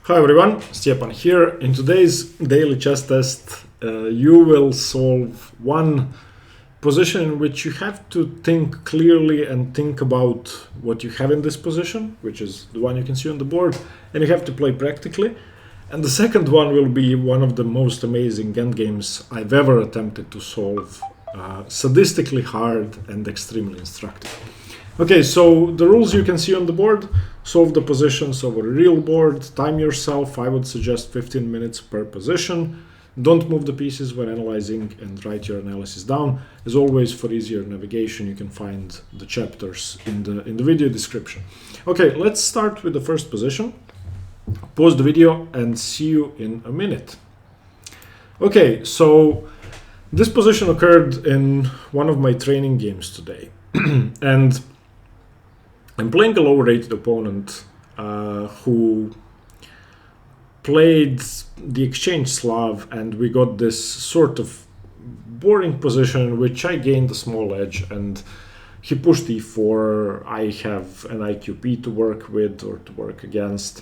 Hi everyone, Stepan here. In today's daily chess test, you will solve one position in which you have to think clearly and think about what you have in this position, which is the one you can see on the board, and you have to play practically. And the second one will be one of the most amazing endgames I've ever attempted to solve, sadistically hard and extremely instructive. Okay, so the rules you can see on the board: solve the positions over a real board, time yourself. I would suggest 15 minutes per position. Don't move the pieces when analyzing and write your analysis down. As always, for easier navigation, you can find the chapters in the video description. Okay, let's start with the first position. Pause the video and see you in a minute. Okay, so this position occurred in one of my training games today. And I'm playing a lower-rated opponent who played the exchange Slav, and we got this sort of boring position in which I gained a small edge, and he pushed e4. I have an IQP to work with or to work against,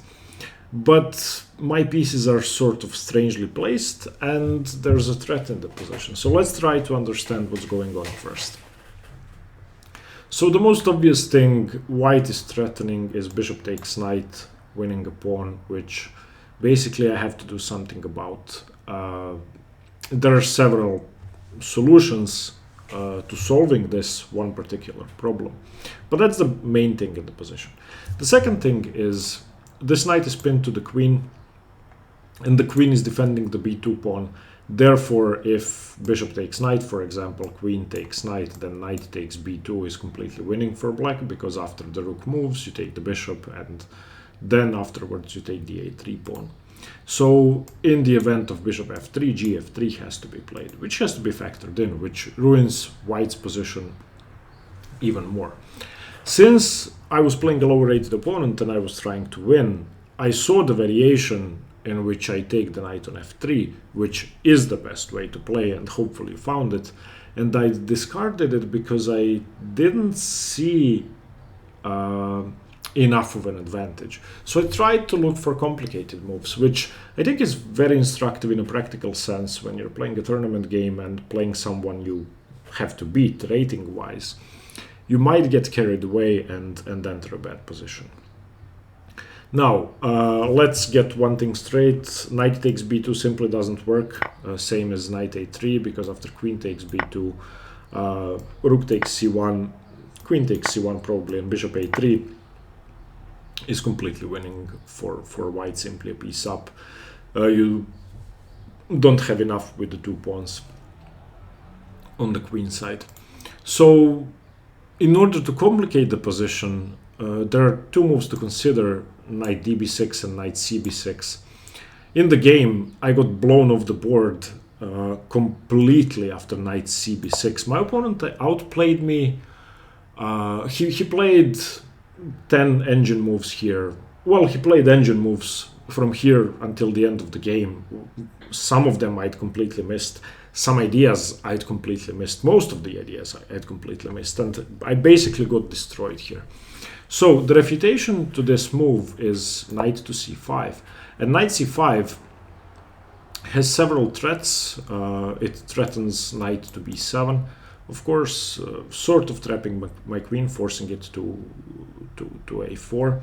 but my pieces are sort of strangely placed, and there's a threat in the position. So let's try to understand what's going on first. So the most obvious thing white is threatening is bishop takes knight, winning a pawn, which basically I have to do something about. There are several solutions to solving this one particular problem, but that's the main thing in the position. The second thing is this knight is pinned to the queen, and the queen is defending the b2 pawn. Therefore, if bishop takes knight, for example, queen takes knight, then knight takes b2 is completely winning for black, because after the rook moves, you take the bishop, and then afterwards you take the a3 pawn. So in the event of bishop f3, gf3 has to be played, which has to be factored in, which ruins white's position even more. Since I was playing a lower-rated opponent and I was trying to win, I saw the variation in which I take the knight on f3, which is the best way to play, and hopefully you found it. And I discarded it because I didn't see enough of an advantage. So I tried to look for complicated moves, which I think is very instructive in a practical sense when you're playing a tournament game and playing someone you have to beat rating-wise. You might get carried away and enter a bad position. Now, let's get one thing straight. Knight takes b2 simply doesn't work, same as knight a3, because after queen takes b2, rook takes c1, queen takes c1 probably, and bishop a3 is completely winning for white, simply a piece up. You don't have enough with the 2 pawns on the queen side. So in order to complicate the position, there are 2 moves to consider: knight db6 and knight cb6. In the game, I got blown off the board completely after knight cb6. My opponent outplayed me. He played 10 engine moves here. Well, he played engine moves from here until the end of the game. Some of them I'd completely missed. Some ideas I'd completely missed. Most of the ideas I'd completely missed. And I basically got destroyed here. So the refutation to this move is knight to c5. And knight c5 has several threats. It threatens knight to b7. Of course, sort of trapping my queen, forcing it to a4.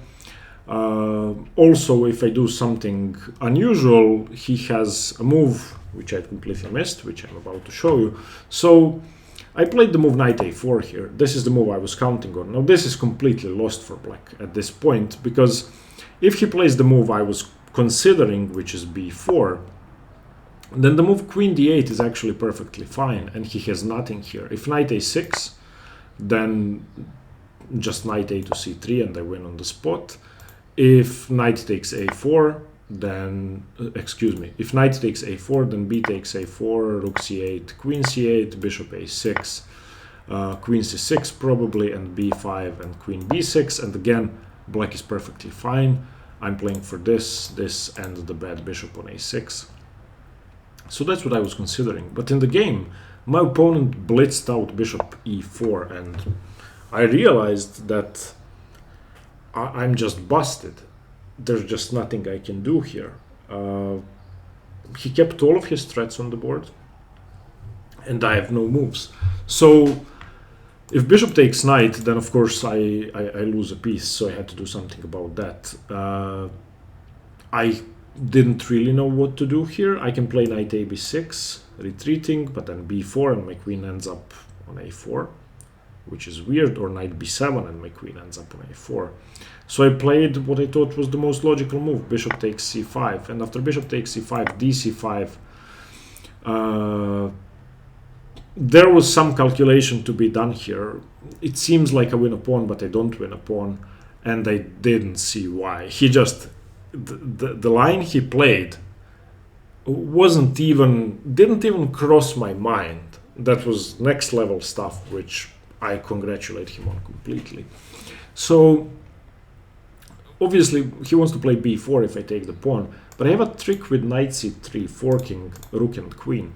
Also, if I do something unusual, he has a move which I completely missed, which I'm about to show you. So I played the move knight a4 here. This is the move I was counting on. Now this is completely lost for black at this point, because if he plays the move I was considering, which is b4, then the move queen d8 is actually perfectly fine, and he has nothing here. If knight a6, then just knight a to c3 and I win on the spot. If knight takes a4, then, if knight takes a4, then b takes a4, rook c8, queen c8, bishop a6, queen c6 probably, and b5 and queen b6, and again, black is perfectly fine. I'm playing for this, and the bad bishop on a6. So that's what I was considering. But in the game, my opponent blitzed out bishop e4, and I realized that I'm just busted. there's just nothing I can do here. He kept all of his threats on the board, and I have no moves. So if bishop takes knight, then of course I lose a piece, so I had to do something about that. I didn't really know what to do here. I can play knight a b6, retreating, but then b4 and my queen ends up on a4, which is weird, or knight b7 and my queen ends up on a4. So I played what I thought was the most logical move, bishop takes c5, and after bishop takes c5, dc5, there was some calculation to be done here. It seems like I win a pawn, but I don't win a pawn, and I didn't see why. He just, the line he played didn't even cross my mind. That was next level stuff, which I congratulate him on completely. So obviously he wants to play b4 if I take the pawn, but I have a trick with knight c3, forking rook and queen.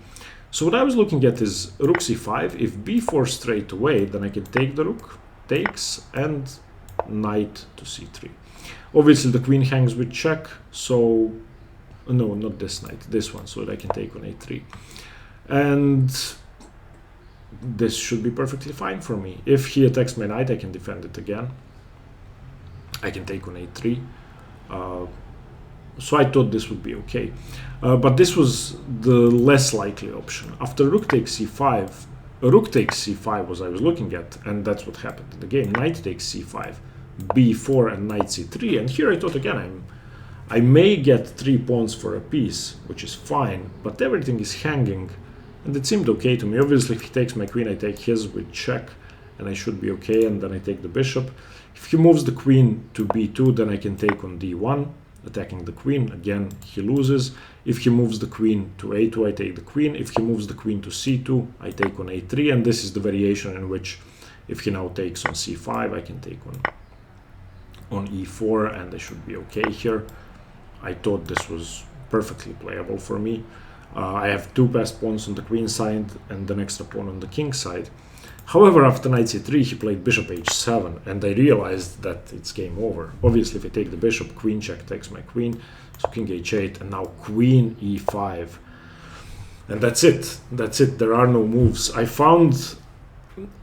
So what I was looking at is rook c5. If b4 straight away, then I can take the rook, takes, and knight to c3. Obviously the queen hangs with check, so no, not this knight, this one, so that I can take on a3. And this should be perfectly fine for me. If he attacks my knight, I can defend it again. I can take on a3. So I thought this would be okay. But this was the less likely option. After rook takes c5, rook takes c5 was I was looking at, and that's what happened in the game. Knight takes c5, b4, and knight c3. And here I thought again, I may get 3 pawns for a piece, which is fine, but everything is hanging, and it seemed okay to me. Obviously, if he takes my queen, I take his with check, and I should be okay, and then I take the bishop. If he moves the queen to b2, then I can take on d1, attacking the queen. Again, he loses. If he moves the queen to a2, I take the queen. If he moves the queen to c2, I take on a3, and this is the variation in which if he now takes on c5, I can take on e4, and I should be okay here. I thought this was perfectly playable for me. I have 2 passed pawns on the queen side and an extra pawn on the king side. However, after knight c3, he played bishop h7, and I realized that it's game over. Obviously, if I take the bishop, queen check takes my queen, so king h8, and now queen e5. And that's it. That's it. There are no moves. I found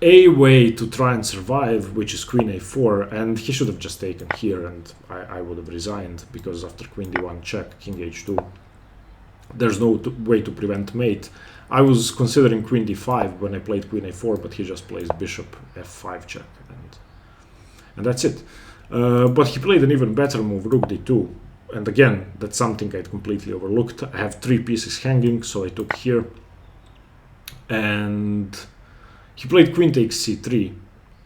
a way to try and survive, which is queen a4, and he should have just taken here, and I would have resigned, because after queen d1 check, king h2, there's no way to prevent mate. I was considering queen d5 when I played queen a4, but he just plays bishop f5 check, and that's it. But he played an even better move, rook d2, and again, that's something I'd completely overlooked. I have 3 pieces hanging, so I took here, and he played queen takes c3,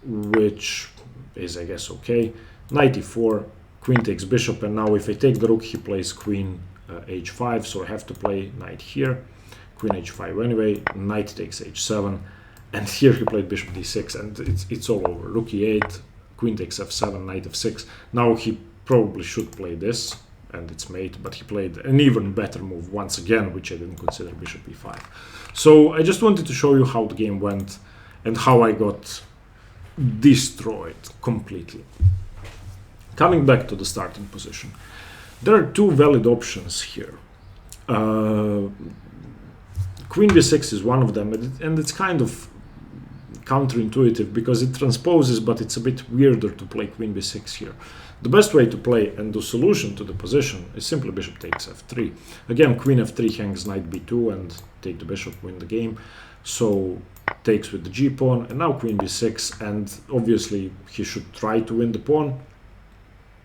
which is, I guess, okay. Knight e4, queen takes bishop, and now if I take the rook, he plays queen h5, so I have to play knight here. Queen h5 anyway, knight takes h7, and here he played bishop d6, and it's all over. Rook e8, queen takes f7, knight f6. Now he probably should play this, and it's mate, but he played an even better move once again, which I didn't consider, bishop e5. So I just wanted to show you how the game went and how I got destroyed completely. Coming back to the starting position, there are 2 valid options here. Queen b6 is one of them, and it's kind of counterintuitive because it transposes, but it's a bit weirder to play queen b6 here. The best way to play and the solution to the position is simply bishop takes f3. Again, queen f3 hangs knight b2 and take the bishop, win the game. So takes with the g pawn, and now queen b6, and obviously he should try to win the pawn.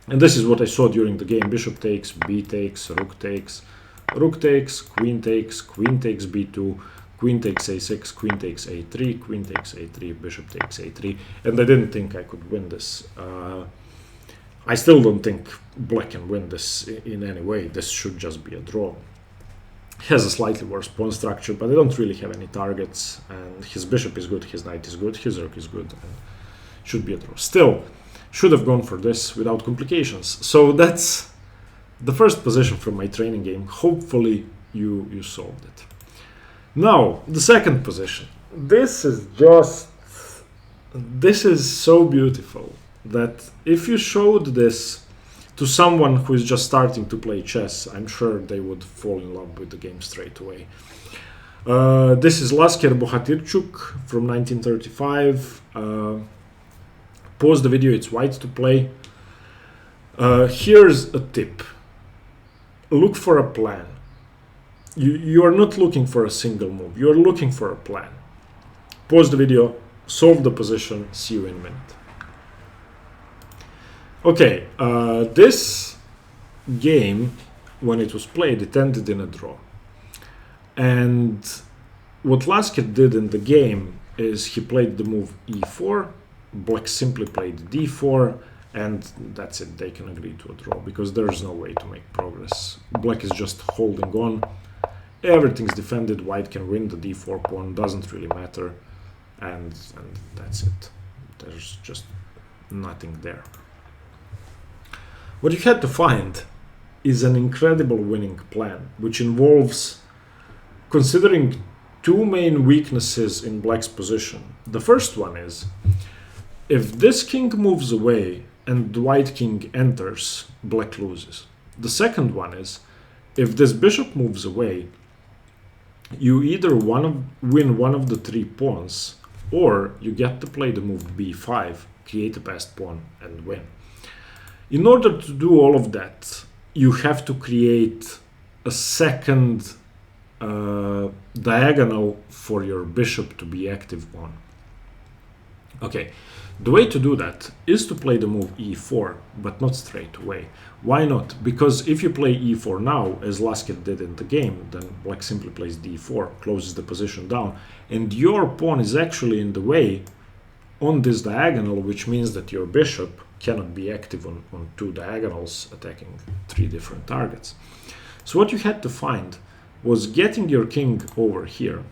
And this is what I saw during the game. Bishop takes, b takes, rook takes, queen takes b2, queen takes a6, queen takes a3, queen takes a3, bishop takes a3, and I didn't think I could win this. I still don't think black can win this in any way. This should just be a draw. He has a slightly worse pawn structure, but I don't really have any targets, and his bishop is good, his knight is good, his rook is good, and should be a draw. Still, should have gone for this without complications. So that's the first position from my training game. Hopefully you solved it. Now, the second position. This is so beautiful that if you showed this to someone who is just starting to play chess, I'm sure they would fall in love with the game straight away. This is Lasker Bohatirchuk from 1935. Pause the video, it's white to play. Here's a tip. Look for a plan. You are not looking for a single move, you are looking for a plan. Pause the video, solve the position, see you in a minute. Okay, this game, when it was played, it ended in a draw. And what Lasker did in the game is he played the move e4, black simply played d4, and that's it, they can agree to a draw, because there's no way to make progress. Black is just holding on, everything's defended, white can win the d4 pawn, doesn't really matter, and that's it. There's just nothing there. What you had to find is an incredible winning plan, which involves considering two main weaknesses in black's position. The first one is, if this king moves away and the white king enters, black loses. The second one is, if this bishop moves away, you either win one of the three pawns, or you get to play the move b5, create a passed pawn, and win. In order to do all of that, you have to create a second diagonal for your bishop to be active on. Okay, the way to do that is to play the move e4, but not straight away. Why not? Because if you play e4 now, as Lasker did in the game, then black simply plays d4, closes the position down, and your pawn is actually in the way on this diagonal, which means that your bishop cannot be active on two diagonals attacking three different targets. So what you had to find was getting your king over here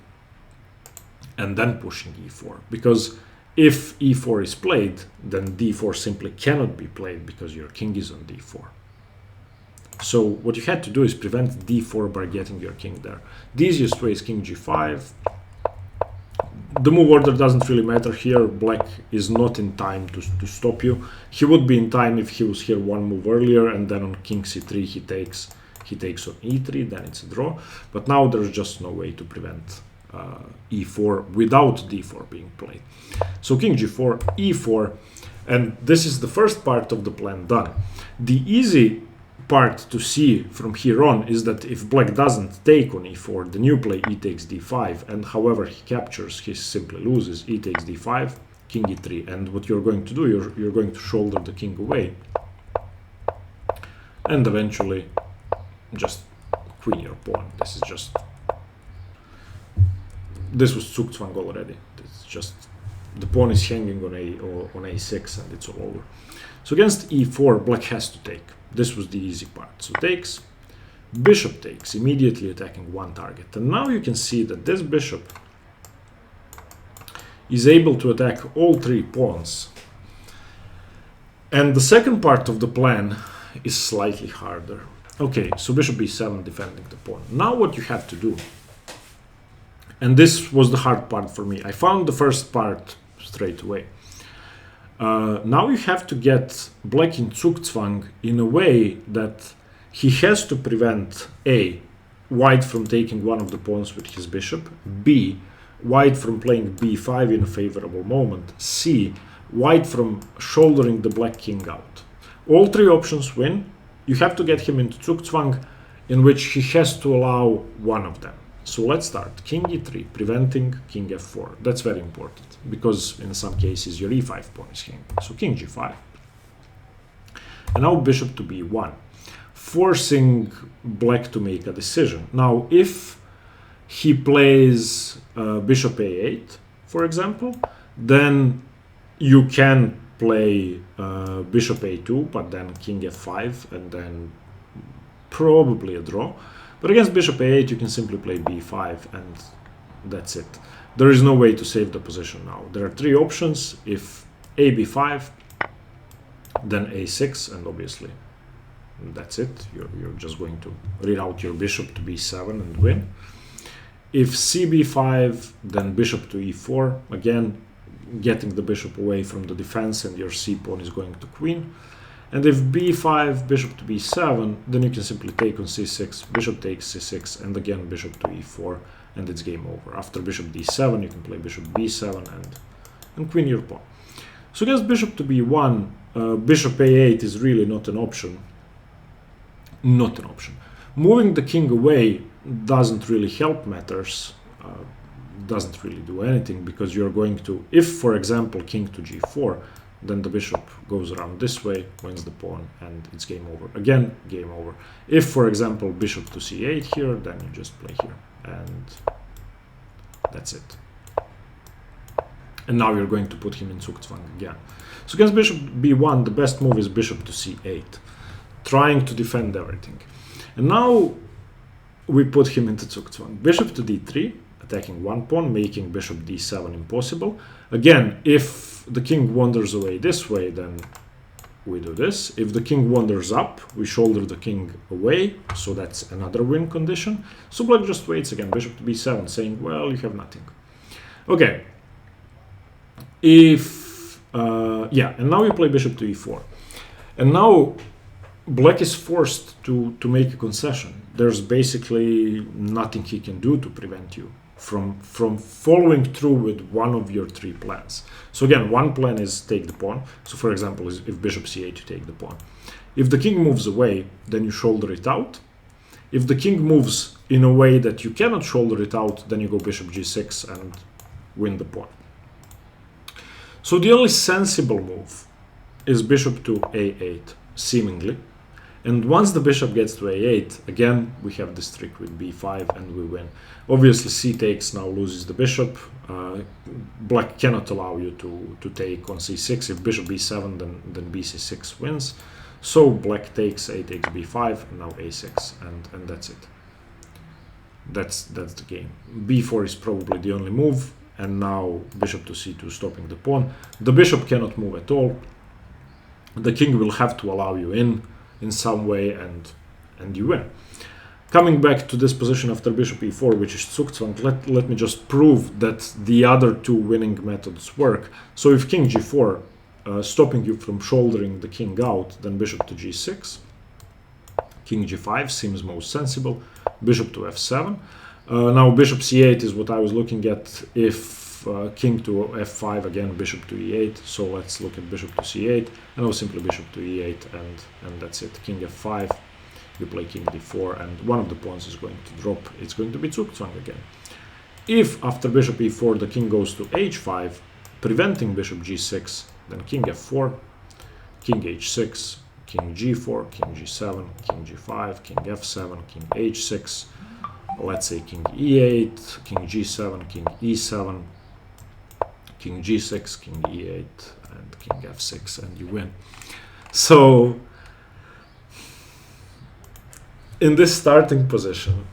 and then pushing e4, because if e4 is played, then d4 simply cannot be played because your king is on d4. So what you had to do is prevent d4 by getting your king there. The easiest way is king g5. The move order doesn't really matter here. Black is not in time to stop you. He would be in time if he was here one move earlier, and then on king c3 he takes on e3, then it's a draw. But now there's just no way to prevent e4 without d4 being played. So king g4, e4, and this is the first part of the plan done. The easy part to see from here on is that if black doesn't take on e4, then you play e takes d5, and however he captures, he simply loses. E takes d5, king e3, and what you're going to do, you're going to shoulder the king away, and eventually just queen your pawn. This was Zugzwang already. It's just the pawn is hanging on a6 and it's all over. So against e4, black has to take. This was the easy part. So takes, bishop takes, immediately attacking one target. And now you can see that this bishop is able to attack all three pawns. And the second part of the plan is slightly harder. Okay, so bishop b7 defending the pawn. Now what you have to do, and this was the hard part for me, I found the first part straight away. Now you have to get black in Zugzwang in a way that he has to prevent A, white from taking one of the pawns with his bishop, B, white from playing b5 in a favorable moment, C, white from shouldering the black king out. All three options win. You have to get him into Zugzwang in which he has to allow one of them. So let's start. King e3, preventing king f4. That's very important because in some cases your e5 pawn is hanging. So king g5. And now bishop to b1, forcing black to make a decision. Now if he plays bishop a8, for example, then you can play bishop a2, but then king f5, and then probably a draw. But against bishop a8, you can simply play b5, and that's it. There is no way to save the position now. There are three options. If a b5, then a6, and obviously that's it. You're just going to reroute your bishop to b7 and win. If cb5, then bishop to e4, again getting the bishop away from the defense, and your c pawn is going to queen. And if b5, bishop to b7, then you can simply take on c6, bishop takes c6, and again bishop to e4, and it's game over. After bishop d7, you can play bishop b7 and queen your pawn. So against bishop to b1, bishop a8 is really not an option. Not an option. Moving the king away doesn't really help matters, doesn't really do anything, because you're going to, if for example king to g4, then the bishop goes around this way, wins the pawn, and it's game over. Again, game over. If for example bishop to c8 here, then you just play here, and that's it. And now you're going to put him in Zugzwang again. So against bishop b1, the best move is bishop to c8, trying to defend everything. And now we put him into Zugzwang. Bishop to d3, attacking one pawn, making bishop d7 impossible. Again, if the king wanders away this way, then we do this. If the king wanders up, we shoulder the king away, so that's another win condition. So black just waits again, bishop to b7, saying, well, you have nothing. Okay. If, yeah, and now you play bishop to e4. And now black is forced to make a concession. There's basically nothing he can do to prevent you from following through with one of your three plans. So again, one plan is take the pawn. So for example, if bishop c8, you take the pawn. If the king moves away, then you shoulder it out. If the king moves in a way that you cannot shoulder it out, then you go bishop g6 and win the pawn. So the only sensible move is bishop to a8, seemingly. And once the bishop gets to a8, again, we have this trick with b5 and we win. Obviously, c takes now loses the bishop. Black cannot allow you to take on c6. If bishop b7, then bc6 wins. So black takes, a takes b5, and now a6, and that's it. That's the game. b4 is probably the only move, and now bishop to c2 stopping the pawn. The bishop cannot move at all. The king will have to allow you in some way, and you win. Coming back to this position after bishop e4, which is Zugzwang, let me just prove that the other two winning methods work. So if king g4, stopping you from shouldering the king out, then bishop to g6, king g5 seems most sensible, bishop to f7. Now bishop c8 is what I was looking at. If king to f5, again bishop to e8, so let's look at bishop to c8, and now simply bishop to e8, and that's it. King f5, you play king d4, and one of the pawns is going to drop. It's going to be Zugzwang again. If after bishop e4 the king goes to h5, preventing bishop g6, then king f4, king h6, king g4, king g7, king g5, king f7, king h6, let's say king e8, king g7, king e7, king g6, king e8, and king f6, and you win. So in this starting position,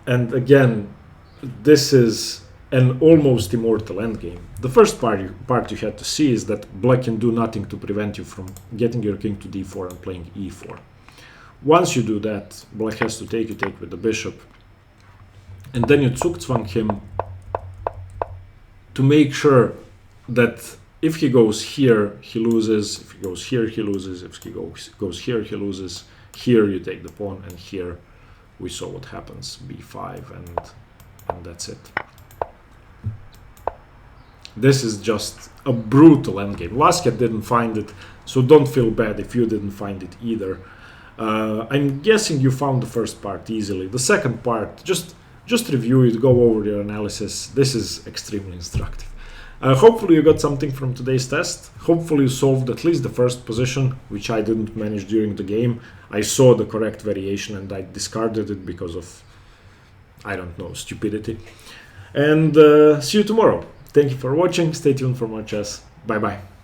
and again, this is an almost immortal endgame. The first part you had to see is that black can do nothing to prevent you from getting your king to d4 and playing e4. Once you do that, black has to take, you take with the bishop, and then you Zugzwang him to make sure that if he goes here, he loses. If he goes here, he loses. If he goes here, he loses. Here you take the pawn, and here we saw what happens, b5, and that's it. This is just a brutal endgame. Lasker didn't find it, so don't feel bad if you didn't find it either. I'm guessing you found the first part easily. The second part, just review it, go over your analysis. This is extremely instructive. Hopefully you got something from today's test. Hopefully you solved at least the first position, which I didn't manage during the game. I saw the correct variation and I discarded it because of, I don't know, stupidity. And see you tomorrow. Thank you for watching. Stay tuned for more chess. Bye bye.